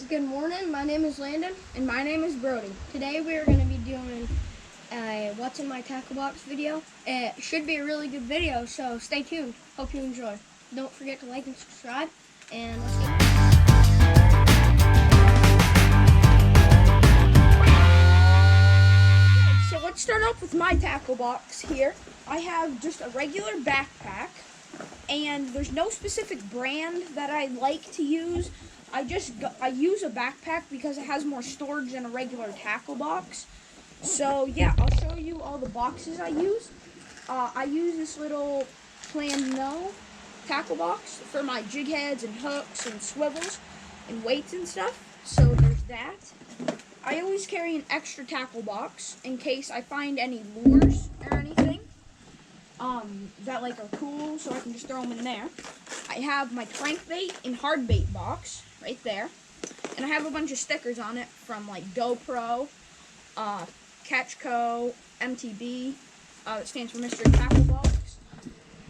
Good morning, my name is Landon. And my name is Brody. Today we are going to be doing a What's in My Tackle Box video. It should be a really good video, so stay tuned. Hope you enjoy. Don't forget to like and subscribe, and let's get So let's start off with my tackle box here. I have just a regular backpack, and there's no specific brand that I like to use. I use a backpack because it has more storage than a regular tackle box. So yeah, I'll show you all the boxes I use. I use this little Plan No tackle box for my jig heads and hooks and swivels and weights and stuff. So there's that. I always carry an extra tackle box in case I find any lures or anything that are cool, so I can just throw them in there. I have my crankbait and hard bait box right there, and I have a bunch of stickers on it from like GoPro, Catchco, MTB, that stands for Mystery Tackle Box,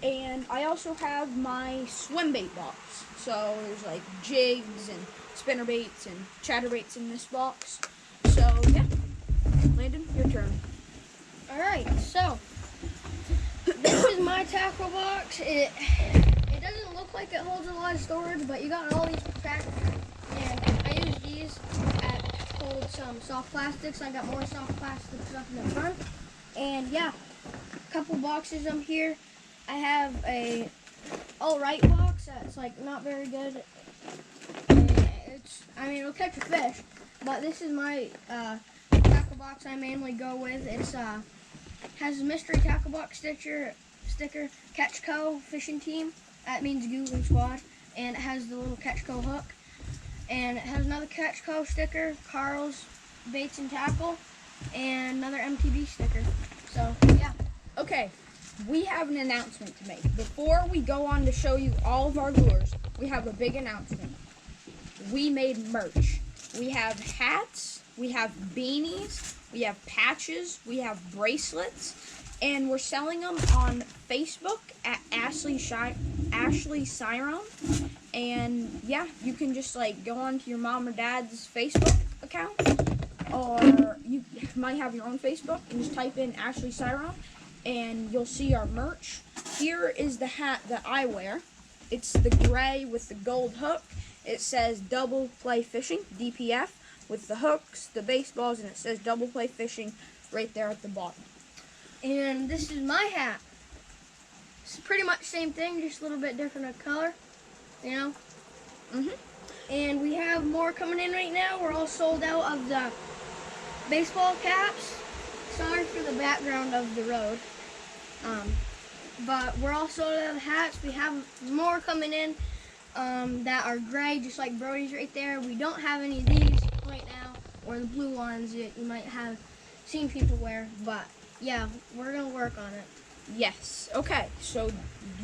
and I also have my swim bait box. So there's like jigs and spinner baits and chatterbaits in this box. So yeah, Landon, your turn. Alright, so this is my tackle box. It doesn't look like it holds a lot of storage, but you got all these packs, and I use these to hold some soft plastics. I got more soft plastic stuff in the front, and yeah, a couple boxes up here. I have a alright box that's like not very good. It'll catch a fish, but this is my tackle box I mainly go with. It's has a mystery tackle box sticker, Catchco fishing team. That means Googling Squad, and it has the little Catchco hook, and it has another Catchco sticker, Carl's Baits and Tackle, and another MTB sticker. So yeah. Okay, we have an announcement to make. Before we go on to show you all of our lures, we have a big announcement. We made merch. We have hats, we have beanies, we have patches, we have bracelets, and we're selling them on Facebook at Ashley Siron. And yeah, you can just go onto your mom or dad's Facebook account, or you might have your own Facebook and just type in Ashley Siron, and you'll see our merch. Here is the hat that I wear. It's the gray with the gold hook. It says Double Play Fishing, DPF, with the hooks, the baseballs, and it says Double Play Fishing right there at the bottom. And this is my hat. It's pretty much the same thing, just a little bit different of color, you know? And we have more coming in right now. We're all sold out of the baseball caps. Sorry for the background of the road. But we're all sold out of the hats. We have more coming in that are gray, just like Brody's right there. We don't have any of these right now, or the blue ones that you might have seen people wear, but yeah, we're gonna work on it. Yes. Okay, so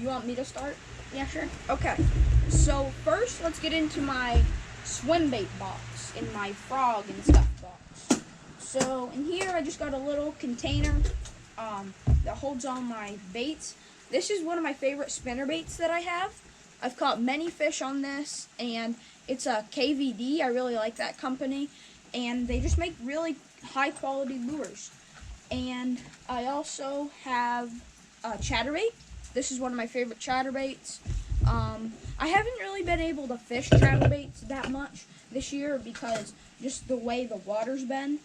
you want me to start? Yeah, sure. Okay, so first let's get into my swim bait box, in my frog and stuff box. So in here I just got a little container that holds all my baits. This is one of my favorite spinner baits that I have. I've caught many fish on this, and it's a KVD. I really like that company, and they just make really high quality lures. And I also have a chatterbait. This is one of my favorite chatterbaits. I haven't really been able to fish chatterbaits that much this year because just the way the water's been.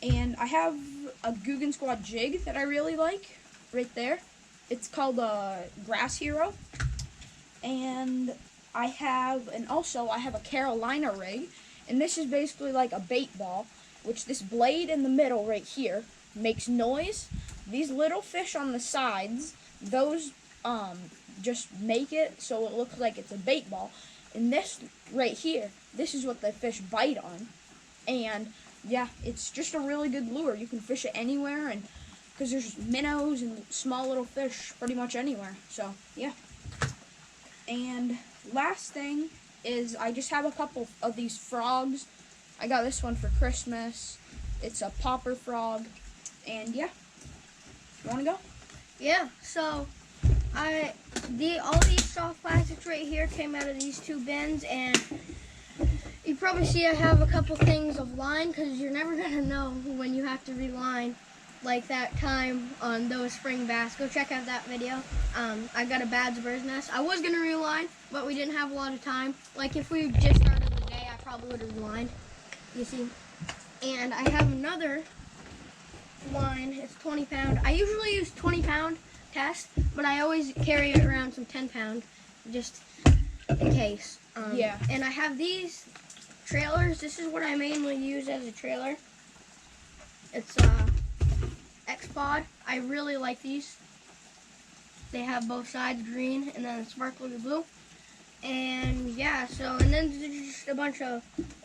And I have a Googling Squad jig that I really like right there. It's called a Grass Hero. And I have a Carolina rig, and this is basically like a bait ball, which this blade in the middle right here makes noise. These little fish on the sides, those just make it so it looks like it's a bait ball. And this right here, this is what the fish bite on. And yeah, it's just a really good lure. You can fish it anywhere, and because there's minnows and small little fish pretty much anywhere. So yeah. And last thing is I just have a couple of these frogs. I got this one for Christmas. It's a popper frog. And yeah. You want to go? Yeah, so all these soft plastics right here came out of these two bins, and you probably see I have a couple things of line because you're never going to know when you have to reline, like that time on those spring bass. Go check out that video. I got a Bad's bird's nest. I was going to reline, but we didn't have a lot of time. Like if we just started the day, I probably would have relined, you see. And I have another line. It's 20 pound. I usually use 20 pound test, but I always carry around some 10 pound just in case. Yeah. And I have these trailers. This is what I mainly use as a trailer. It's X-Pod. I really like these. They have both sides green and then sparkly blue. And yeah, so, and then there's just a bunch of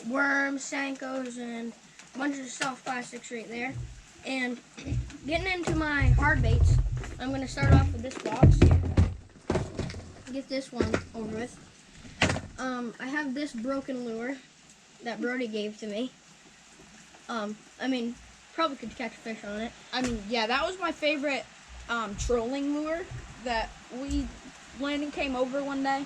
worms, Sankos, and a bunch of soft plastics right there. And getting into my hard baits, I'm going to start off with this box here. Get this one over with. I have this broken lure that Brody gave to me. I mean, probably could catch a fish on it. I mean, yeah, that was my favorite trolling lure that Landon came over one day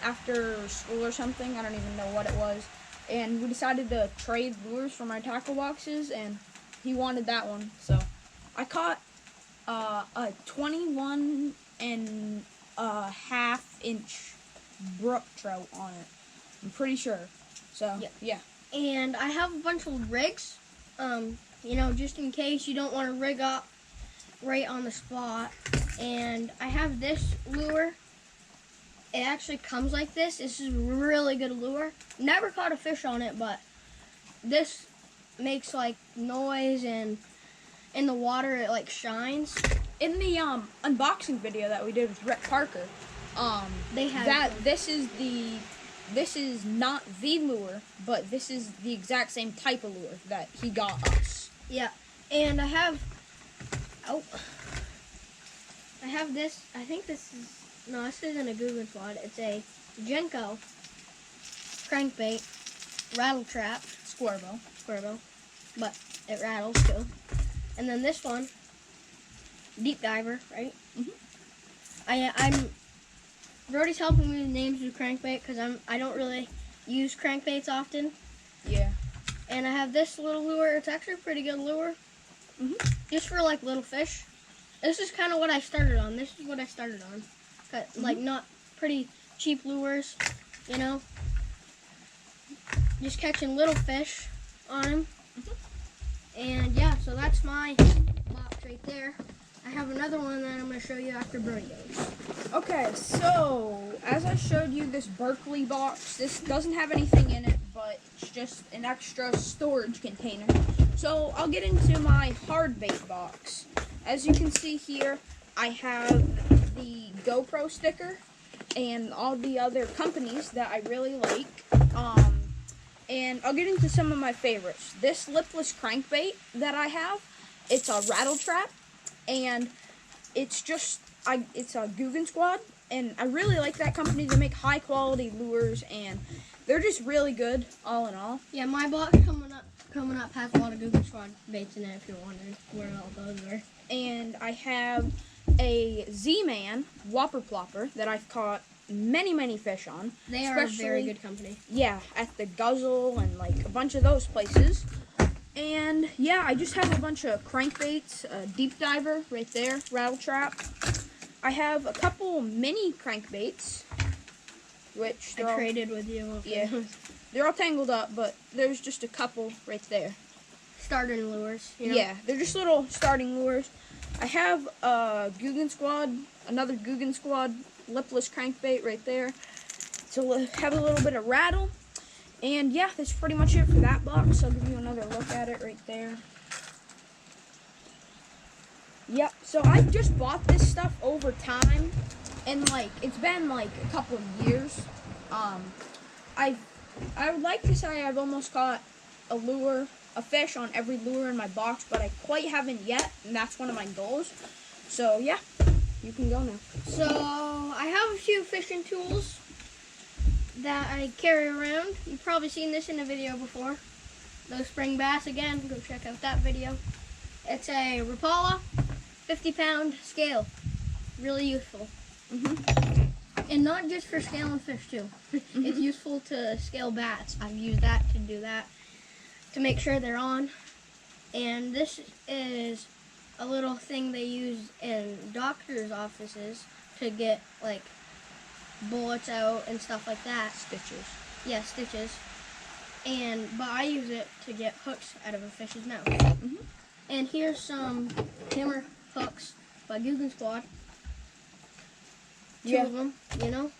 after school or something. I don't even know what it was. And we decided to trade lures from our tackle boxes, and he wanted that one. So I caught a 21 and a half inch brook trout on it. I'm pretty sure. So, yeah. And I have a bunch of rigs, you know, just in case you don't want to rig up right on the spot. And I have this lure. It actually comes like this. This is a really good lure. Never caught a fish on it, but this makes like noise, and in the water it like shines. In the unboxing video that we did with Rick Parker, they had that this is not the lure, but this is the exact same type of lure that he got us. Yeah, and I have this. I think this isn't a Googan Squad. It's a Jenko crankbait rattle trap squirrel, but it rattles too. And then this one, deep diver, right? I'm Brody's helping me with names of crankbait because I don't really use crankbaits often. Yeah. And I have this little lure. It's actually a pretty good lure, just for like little fish. This is kind of what I started on. This is what I started on. Like not pretty cheap lures, you know. Just catching little fish on them. And yeah, so that's my box right there. I have another one that I'm going to show you after Brody goes. Okay, so as I showed you this Berkeley box, this doesn't have anything in it, but it's just an extra storage container. So I'll get into my hard bait box. As you can see here, I have the GoPro sticker and all the other companies that I really like. And I'll get into some of my favorites. This lipless crankbait that I have, it's a rattle trap, and it's a Googan Squad, and I really like that company. They make high quality lures, and they're just really good all in all. Yeah, my box coming up has a lot of Googan Squad baits in it if you're wondering where all those are. And I have a Z-Man Whopper Plopper that I've caught many fish on. They are a very good company. Yeah, at the Guzzle and like a bunch of those places. And yeah, I just have a bunch of crankbaits, a deep diver right there, rattle trap. I have a couple mini crankbaits, which I traded with you. Yeah, they're all tangled up, but there's just a couple right there. Starting lures, you know? Yeah, they're just little starting lures. I have a Googan Squad, another Googan Squad lipless crankbait right there to have a little bit of rattle. And yeah, that's pretty much it for that box. I'll give you another look at it right there. Yep, so I just bought this stuff over time, and like it's been like a couple of years. I would like to say I've almost caught a fish on every lure in my box, but I quite haven't yet, and that's one of my goals. So yeah, you can go now. So I have a few fishing tools that I carry around. You've probably seen this in a video before. Those spring bass again, go check out that video. It's a Rapala 50-pound scale. Really useful. And not just for scaling fish too. It's useful to scale bats. I've used that to do that, to make sure they're on. And this is a little thing they use in doctors' offices to get like bullets out and stuff like that. Stitches. Yeah, stitches. But I use it to get hooks out of a fish's mouth. And here's some hammer hooks by Guggen Squad. Two of them, you know.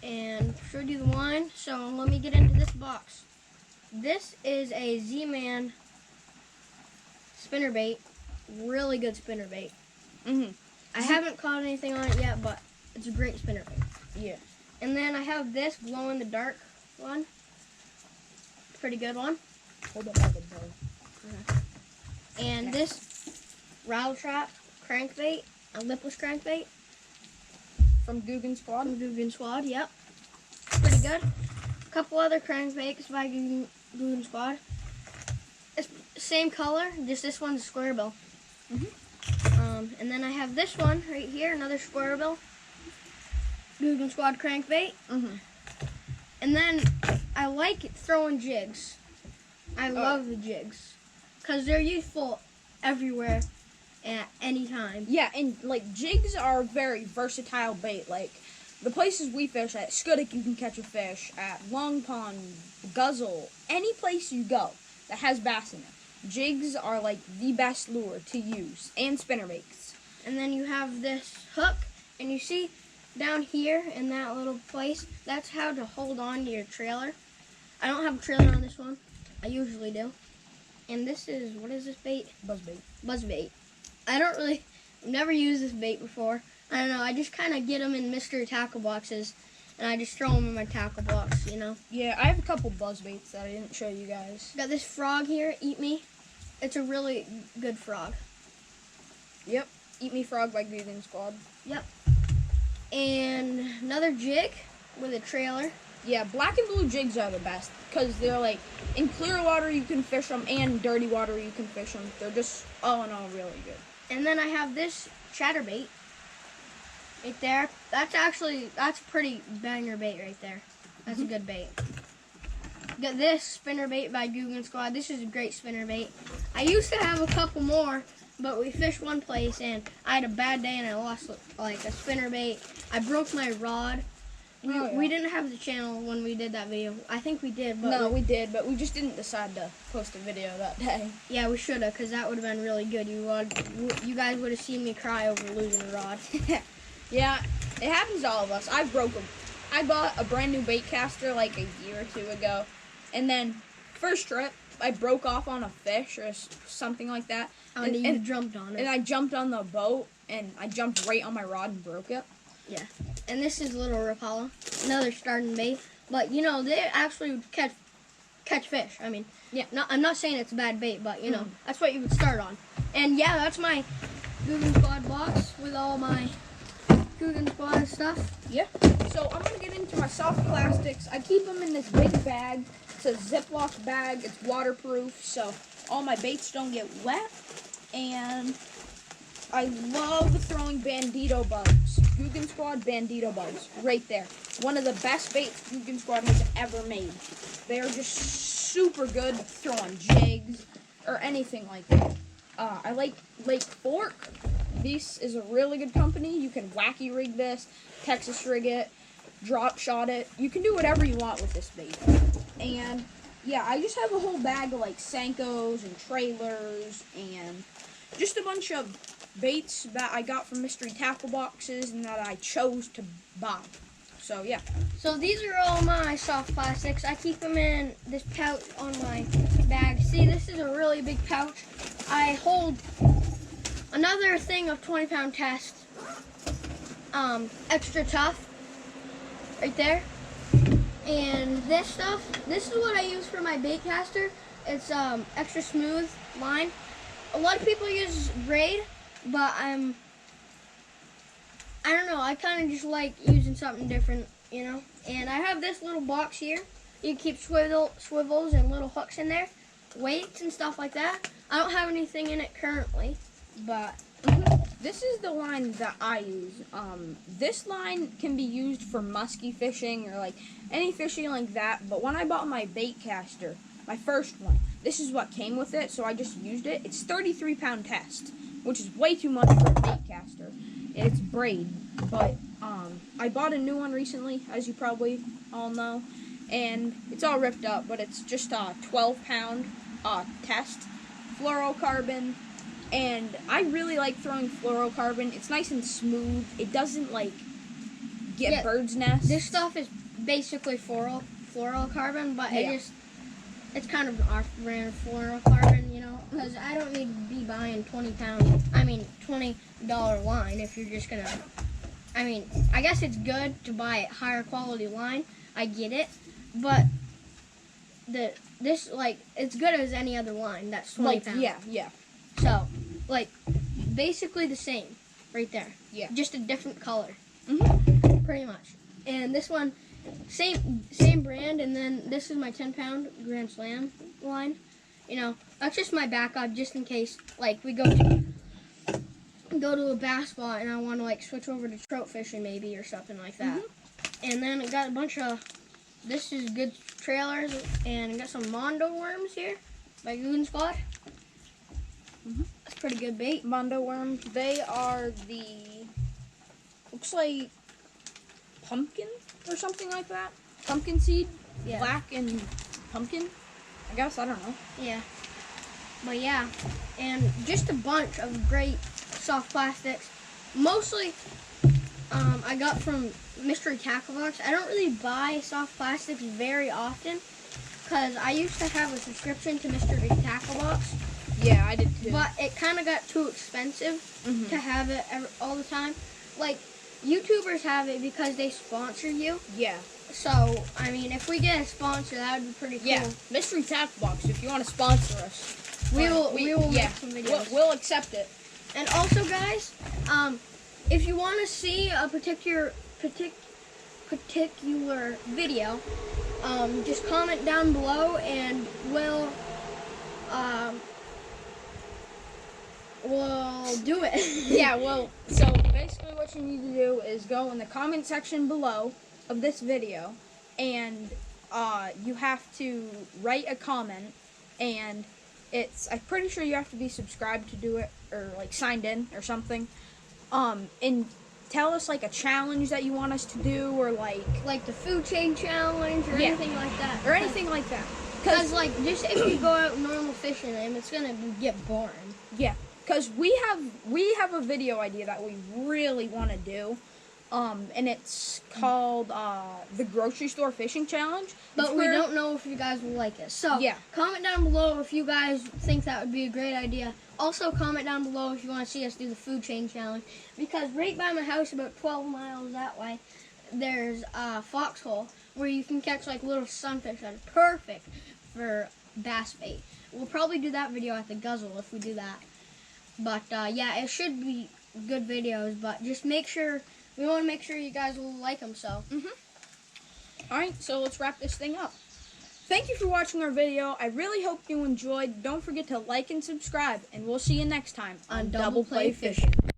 And showed you the line. So let me get into this box. This is a Z-Man spinnerbait. Really good spinnerbait. I haven't caught anything on it yet, but it's a great spinnerbait. Yeah. And then I have this glow-in-the-dark one. Pretty good one. Hold up by the bow. And this rattle trap crankbait, a lipless crankbait. From Guggen Squad? From Guggen Squad, yep. Pretty good. A couple other crankbaits by Guggen Squad. It's same color, just this one's a square bill. And then I have this one right here, another square bill. Guggen Squad crankbait. And then I like throwing jigs. I love the jigs because they're useful everywhere at any time. Yeah, and like jigs are very versatile bait. Like the places we fish at Schoodic, you can catch a fish. At Long Pond, Guzzle, any place you go that has bass in it, jigs are like the best lure to use, and spinnerbaits. And then you have this hook, and you see down here in that little place, that's how to hold on to your trailer. I don't have a trailer on this one. I usually do. And this is, what is this bait? Buzzbait. Buzzbait. I've never used this bait before. I don't know, I just kind of get them in mystery tackle boxes, and I just throw them in my tackle box, you know. Yeah, I have a couple buzzbaits that I didn't show you guys. Got this frog here, Eat Me. It's a really good frog. Yep, Eat Me Frog by Guggen Squad. Yep. And another jig with a trailer. Yeah, black and blue jigs are the best because they're like in clear water you can fish them and dirty water you can fish them. They're just all in all really good. And then I have this chatterbait right there. That's a pretty banger bait right there. That's a good bait. Got this spinnerbait by Guggen Squad. This is a great spinnerbait. I used to have a couple more, but we fished one place and I had a bad day and I lost like a spinnerbait. I broke my rod. We didn't have the channel when we did that video. I think we did, but no, we did, but we just didn't decide to post a video that day. Yeah, we should have, because that would have been really good. You guys would have seen me cry over losing a rod. Yeah, it happens to all of us. I bought a brand new bait caster like a year or two ago, and then first trip I broke off on a fish or something like that. And you jumped on it. And I jumped on the boat and I jumped right on my rod and broke it. Yeah. And this is Little Rapala, another starting bait. But you know, they actually catch fish. I mean, yeah. I'm not saying it's a bad bait, but you know, that's what you would start on. And yeah, that's my Guggen Squad box with all my Guggen Squad stuff. Yeah. So I'm gonna get into my soft plastics. I keep them in this big bag. It's a Ziploc bag. It's waterproof, so all my baits don't get wet. And I love throwing bandito bugs. Guggen Squad bandito bugs, right there. One of the best baits Guggen Squad has ever made. They're just super good throwing jigs or anything like that. I like Lake Fork. This is a really good company. You can wacky rig this, Texas rig it, drop shot it. You can do whatever you want with this bait. And yeah, I just have a whole bag of like Senkos and trailers and just a bunch of baits that I got from mystery tackle boxes and that I chose to buy. So yeah. So these are all my soft plastics. I keep them in this pouch on my bag. See, this is a really big pouch. I hold another thing of 20-pound test, extra tough, right there. And this stuff, this is what I use for my bait caster. It's extra smooth line. A lot of people use braid, but I don't know, I kind of just like using something different, you know. And I have this little box here. You can keep swivels and little hooks in there, weights and stuff like that. I don't have anything in it currently, but this is the line that I use. This line can be used for musky fishing or like any fishing like that. But when I bought my bait caster, my first one, this is what came with it, so I just used it. It's 33-pound test, which is way too much for a bait caster. It's braid, but I bought a new one recently, as you probably all know, and it's all ripped up, but it's just a 12-pound test, fluorocarbon, and I really like throwing fluorocarbon. It's nice and smooth. It doesn't like get bird's nests. This stuff is basically fluorocarbon, but it's kind of our brand of fluorocarbon, you know, because I don't need to be buying $20 line if you're just gonna. I mean, I guess it's good to buy a higher quality line. I get it, but this it's good as any other line that's 20 pounds. Yeah. So, like, basically the same, right there. Yeah. Just a different color. Mhm. Pretty much. And this one, same brand. And then this is my 10-pound Grand Slam line. You know, that's just my backup, just in case, like, we go to a bass spot and I want to like switch over to trout fishing maybe or something like that. And then I got a bunch of. This is good trailers, and I got some Mondo worms here by Goon Squad. That's pretty good bait. Mondo worms. They are looks like pumpkin or something like that. Pumpkin seed, black and pumpkin. I guess, I don't know. Yeah. But yeah, and just a bunch of great soft plastics. Mostly, I got from Mystery Tacklebox. I don't really buy soft plastics very often because I used to have a subscription to Mystery Tacklebox. Yeah, I did too. But it kind of got too expensive to have it all the time. Like, YouTubers have it because they sponsor you. Yeah. So, I mean, if we get a sponsor, that would be pretty cool. Yeah, Mystery Tacklebox, if you want to sponsor us. We will make some videos. We'll accept it. And also, guys, if you want to see a particular video, just comment down below and we'll do it. Yeah, well, so basically what you need to do is go in the comment section below of this video, and you have to write a comment, and I'm pretty sure you have to be subscribed to do it, or like signed in or something, and tell us like a challenge that you want us to do, or like the food chain challenge, or anything like that. Or anything like that. Because like, just if you go out normal fishing them, it's gonna get boring. Yeah, because we have a video idea that we really want to do, and it's called the Grocery Store Fishing Challenge. But we don't know if you guys will like it. So comment down below if you guys think that would be a great idea. Also comment down below if you want to see us do the food chain challenge. Because right by my house, about 12 miles that way, there's a foxhole where you can catch like little sunfish that are perfect for bass bait. We'll probably do that video at the Guzzle if we do that. But yeah, it should be good videos, but just make sure, we want to make sure you guys will like them, so. Alright, so let's wrap this thing up. Thank you for watching our video. I really hope you enjoyed. Don't forget to like and subscribe, and we'll see you next time on Double Play Fishing.